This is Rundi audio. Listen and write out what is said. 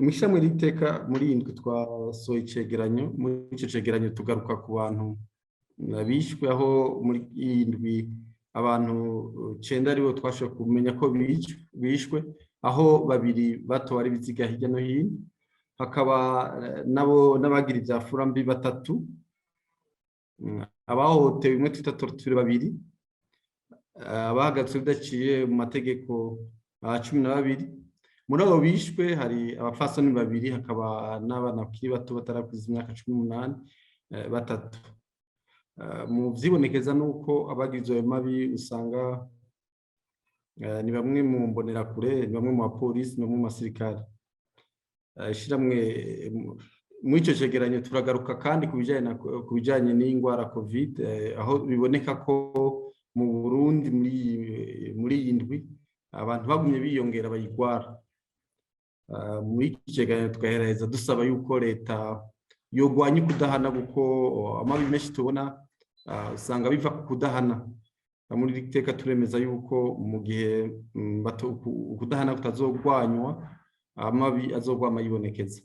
Mw'ishamwe riteka muri indwi twasohoye icegeranyo, muri ico cegeranyo tugaruka ku bantu bishwe, aho muri indwi abantu 9 aribo twashoboye kumenya ko bishwe, aho 2 batowe ari ibiziga hirya no hino, hakaba n'abagira ivyafura mbi 3, abahohotewe imwe twita torture 2, abahagaritswe bidaciye mu mategeko 12. Muri abo bishwe hari abapfasoni 2, hakaba n'abana bakiri bato batarakuza imyaka 18 3. Mu vyibonekeza nuko abagize ayo mabi usanga ni bamwe mu mbonerakure, ni bamwe mu bapolisi, no mu basirikare. Ishiramwe muri ico cegeranyo turagaruka kandi ku bijanye n'ingwara Covid, aho biboneka ko mu Burundi muri iyi ndwi abantu bagumye biyongera bayigwara. Muri iki cegeranyo tugahereza dusaba yuko leta yogwanya kudahana, kuko amabi menshi tubona usanga biva ku kudahana. Muri iri teka turemeza yuko mu gihe kudahana kutazogwanywa, amabi azogwama yibonekeza.